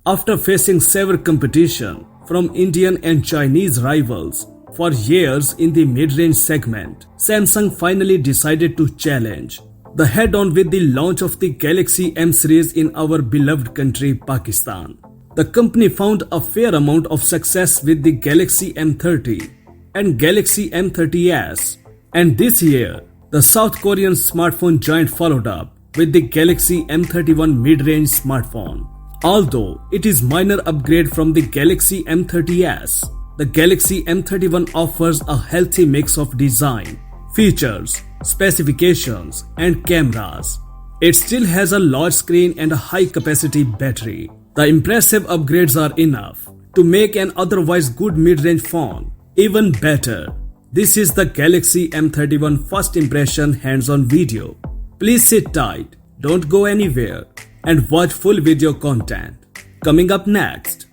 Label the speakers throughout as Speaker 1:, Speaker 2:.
Speaker 1: After facing severe competition from Indian and Chinese rivals for years in the mid-range segment, Samsung finally decided to challenge the head-on with the launch of the Galaxy M series in our beloved country, Pakistan. The company found a fair amount of success with the Galaxy M30 and Galaxy M30s, and this year, the South Korean smartphone giant followed up with the Galaxy M31 mid-range smartphone. Although it is minor upgrade from the Galaxy M30s, the Galaxy M31 offers a healthy mix of design, features, specifications, and cameras. It still has a large screen and a high-capacity battery. The impressive upgrades are enough to make an otherwise good mid-range phone even better. This is the Galaxy M31 first impression hands-on video. Please sit tight, don't go anywhere, and watch full video content. Coming up next.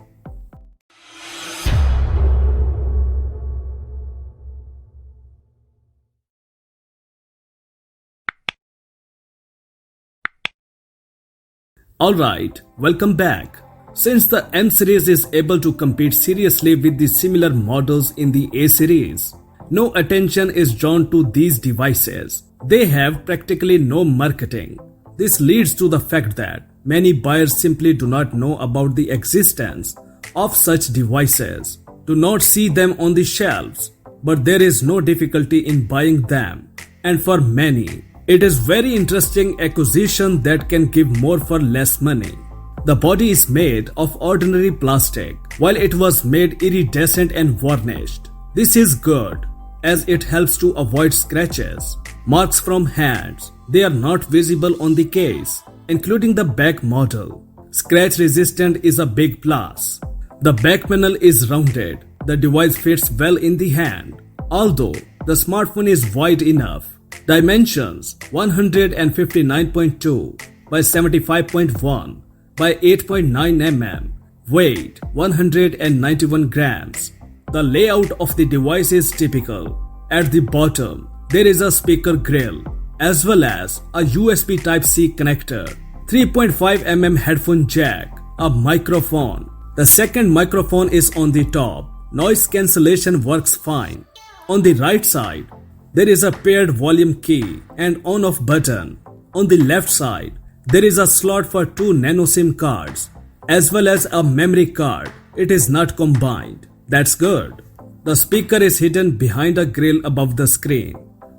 Speaker 1: Alright, welcome back. Since the M series is able to compete seriously with the similar models in the A series, no attention is drawn to these devices. They have practically no marketing. This leads to the fact that many buyers simply do not know about the existence of such devices, do not see them on the shelves, but there is no difficulty in buying them, and for many, it is very interesting acquisition that can give more for less money. The body is made of ordinary plastic, while it was made iridescent and varnished. This is good, as it helps to avoid scratches, marks from hands. They are not visible on the case, including the back model. Scratch resistant is a big plus. The back panel is rounded. The device fits well in the hand, although the smartphone is wide enough. Dimensions 159.2 by 75.1 by 8.9 mm. Weight 191 grams. The layout of the device is typical. At the bottom, there is a speaker grill as well as a USB Type-C connector, 3.5 mm headphone jack, a microphone. The second microphone is on the top. Noise cancellation works fine. On the right side, there is a paired volume key and on-off button. On the left side, there is a slot for 2 nano SIM cards as well as a memory card. It is not combined. That's good. The speaker is hidden behind a grill above the screen.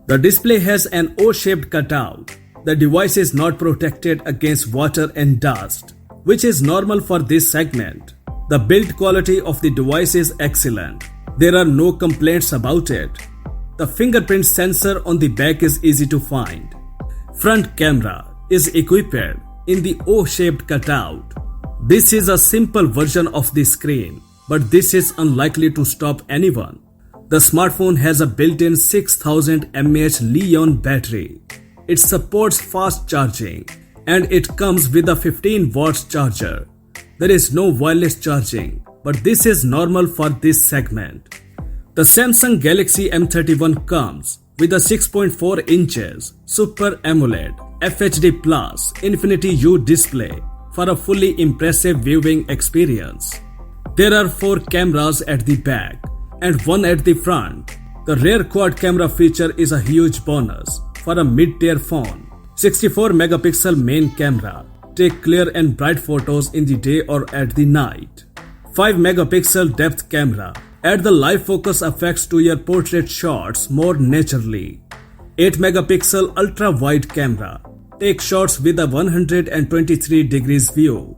Speaker 1: The display has an O-shaped cutout. The device is not protected against water and dust, which is normal for this segment. The build quality of the device is excellent. There are no complaints about it. The fingerprint sensor on the back is easy to find. Front camera is equipped in the O-shaped cutout. This is a simple version of the screen, but this is unlikely to stop anyone. The smartphone has a built-in 6000 mAh Li-ion battery. It supports fast charging and it comes with a 15 watts charger. There is no wireless charging, but this is normal for this segment. The Samsung Galaxy M31 comes with a 6.4 inches Super AMOLED FHD Plus Infinity U display for a fully impressive viewing experience. There are 4 cameras at the back and 1 at the front. The rear quad camera feature is a huge bonus for a mid-tier phone. 64 megapixel main camera. Take clear and bright photos in the day or at the night. 5 megapixel depth camera. Add the live focus effects to your portrait shots more naturally. 8 megapixel ultra wide camera. Take shots with a 123 degrees view.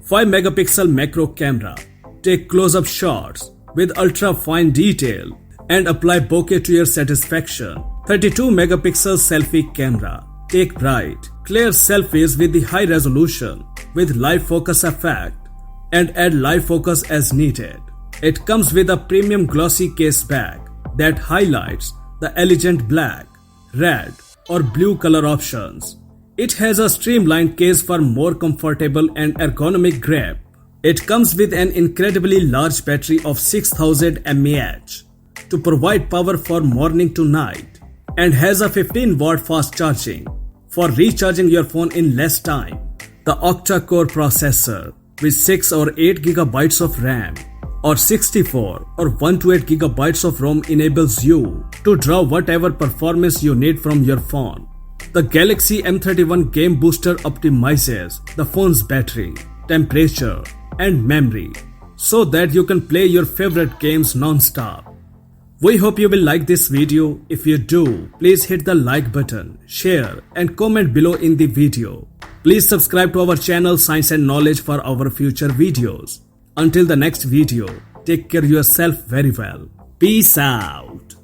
Speaker 1: 5 megapixel macro camera. Take close-up shots with ultra fine detail and apply bokeh to your satisfaction. 32 megapixel selfie camera. Take bright, clear selfies with the high resolution with live focus effect and add live focus as needed. It comes with a premium glossy case bag that highlights the elegant black, red or blue color options. It has a streamlined case for more comfortable and ergonomic grip. It comes with an incredibly large battery of 6000 mAh to provide power for morning to night and has a 15-watt fast charging for recharging your phone in less time. The octa-core processor with 6 or 8 gigabytes of RAM or 64 or 128 gigabytes of ROM enables you to draw whatever performance you need from your phone. The Galaxy M31 Game Booster optimizes the phone's battery, temperature, and memory so that you can play your favorite games non-stop. We hope you will like this video. If you do, please hit the like button, share, and comment below in the video. Please subscribe to our channel Science and Knowledge for our future videos. Until the next video, take care of yourself very well. Peace out.